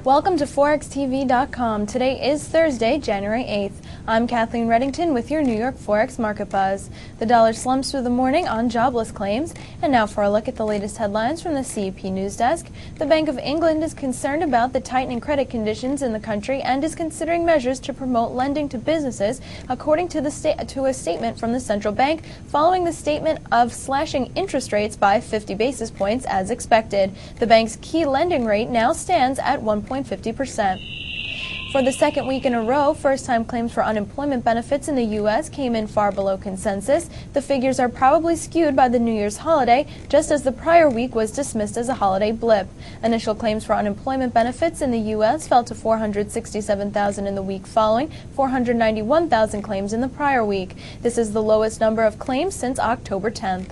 Welcome to ForexTV.com. Today is Thursday, January 8th. I'm Kathleen Reddington with your New York Forex Market Buzz. The dollar slumps through the morning on jobless claims. And now for a look at the latest headlines from the CEP News Desk. The Bank of England is concerned about the tightening credit conditions in the country and is considering measures to promote lending to businesses, according to a statement from the central bank, following the statement of slashing interest rates by 50 basis points as expected. The bank's key lending rate now stands at 1.50%. For the second week in a row, first-time claims for unemployment benefits in the U.S. came in far below consensus. The figures are probably skewed by the New Year's holiday, just as the prior week was dismissed as a holiday blip. Initial claims for unemployment benefits in the U.S. fell to 467,000 in the week following 491,000 claims in the prior week. This is the lowest number of claims since October 10th.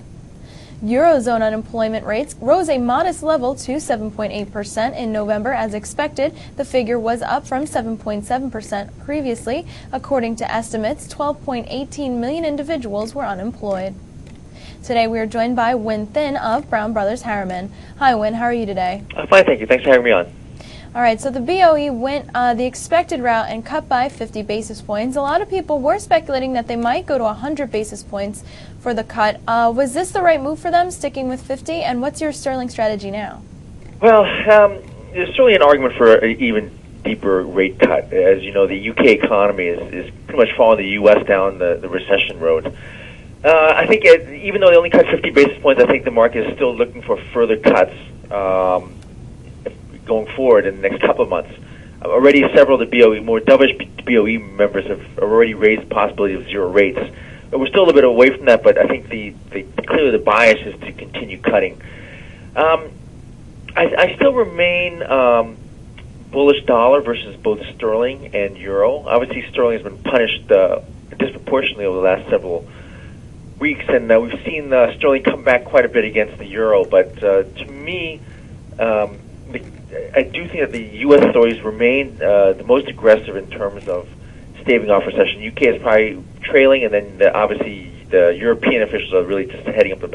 Eurozone unemployment rates rose a modest level to 7.8% in November as expected. The figure was up from 7.7% previously. According to estimates, 12.18 million individuals were unemployed. Today we are joined by Win Thin of Brown Brothers Harriman. Hi Win, how are you today? I'm fine, thank you. Thanks for having me on. All right, so the BOE went the expected route and cut by 50 basis points. A lot of people were speculating that they might go to 100 basis points for the cut. Was this the right move for them, sticking with 50? And what's your sterling strategy now? Well, there's certainly an argument for an even deeper rate cut. As you know, the UK economy is pretty much following the US down the recession road. I think even though they only cut 50 basis points, I think the market is still looking for further cuts going forward in the next couple of months. Already several of the BOE, more dovish BOE members have already raised the possibility of zero rates. But we're still a little bit away from that, but I think clearly the bias is to continue cutting. I still remain bullish dollar versus both sterling and euro. Obviously, sterling has been punished disproportionately over the last several weeks, and we've seen sterling come back quite a bit against the euro. But to me, I do think that the U.S. authorities remain the most aggressive in terms of staving off recession. UK is probably trailing, and then obviously the European officials are really just heading up the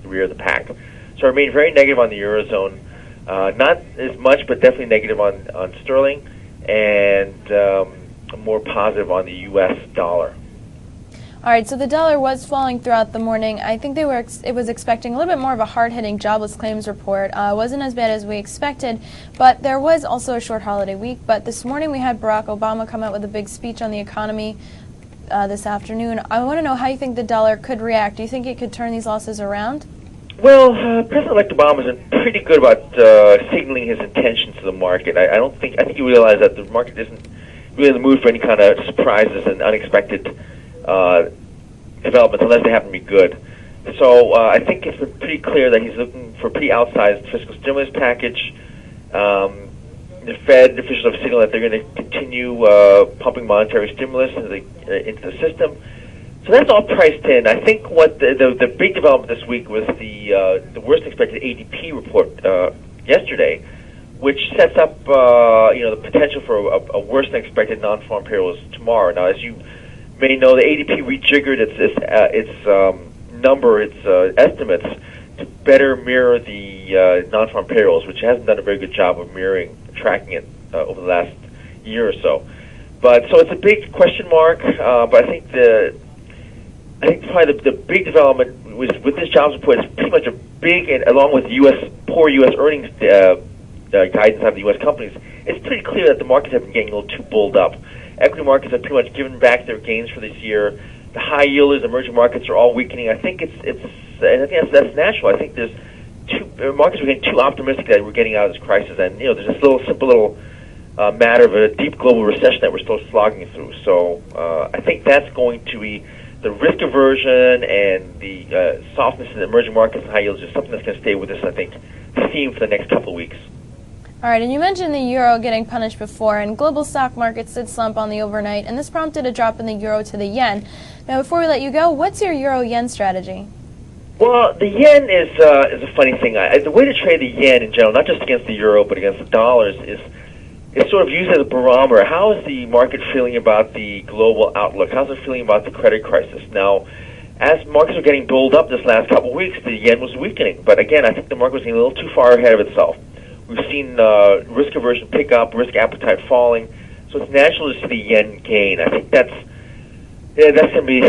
rear of the pack. So I remain very negative on the Eurozone, not as much, but definitely negative on sterling, and more positive on the U.S. dollar. All right, so the dollar was falling throughout the morning. I think it was expecting a little bit more of a hard-hitting jobless claims report. It wasn't as bad as we expected, but there was also a short holiday week. But this morning we had Barack Obama come out with a big speech on the economy this afternoon. I want to know how you think the dollar could react. Do you think it could turn these losses around? Well, President-elect Obama has been pretty good about signaling his intentions to the market. I think you realize that the market isn't really in the mood for any kind of surprises and unexpected developments unless they happen to be good. So I think it's been pretty clear that he's looking for a pretty outsized fiscal stimulus package. The Fed officials have signaled that they're going to continue pumping monetary stimulus into the system. So that's all priced in. I think what the big development this week was the worst expected ADP report yesterday, which sets up the potential for a worse than expected non-farm payrolls tomorrow. Now, as you may know, the ADP rejiggered its estimates to better mirror the non-farm payrolls, which hasn't done a very good job of tracking it over the last year or so. But so it's a big question mark. But I think probably the big development was with this jobs report is pretty much a big, and along with poor U.S. earnings guidance out of the U.S. companies, it's pretty clear that the markets have been getting a little too bulled up. Equity markets have pretty much given back their gains for this year. The high yielders, emerging markets are all weakening. I think that's natural. I think markets are getting too optimistic that we're getting out of this crisis, and there's this simple matter of a deep global recession that we're still slogging through. So I think that's going to be the risk aversion and the softness in the emerging markets and high yields is something that's going to stay with us. I think theme for the next couple of weeks. All right, and you mentioned the euro getting punished before, and global stock markets did slump on the overnight, and this prompted a drop in the euro to the yen. Now, before we let you go, what's your euro-yen strategy? Well, the yen is a funny thing. The way to trade the yen in general, not just against the euro but against the dollars, is sort of used as a barometer. How is the market feeling about the global outlook? How's it feeling about the credit crisis? Now, as markets were getting built up this last couple of weeks, the yen was weakening. But again, I think the market was getting a little too far ahead of itself. We've seen risk aversion pick up, risk appetite falling, so it's natural to see the yen gain. I think that's going to be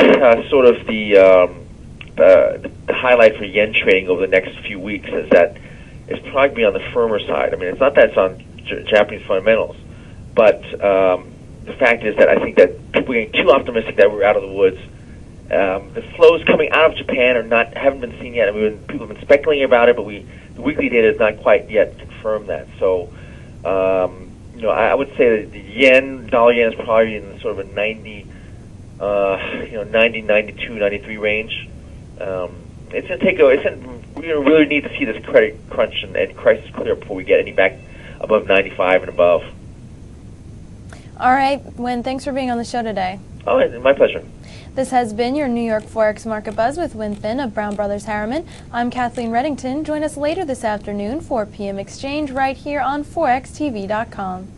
sort of the highlight for yen trading over the next few weeks. Is that it's probably be on the firmer side. I mean, it's not that it's on Japanese fundamentals, but the fact is that I think that people are getting too optimistic that we're out of the woods. The flows coming out of Japan haven't been seen yet. I mean, people have been speculating about it, but the weekly data has not quite yet confirmed that. So, I would say that the dollar yen is probably in sort of a 90, 92, 93 range. It's going to take we really need to see this credit crunch and crisis clear before we get any back above 95 and above. All right, Win, thanks for being on the show today. Oh, my pleasure. This has been your New York Forex Market Buzz with Win Finn of Brown Brothers Harriman. I'm Kathleen Reddington. Join us later this afternoon, 4 p.m. exchange, right here on ForexTV.com.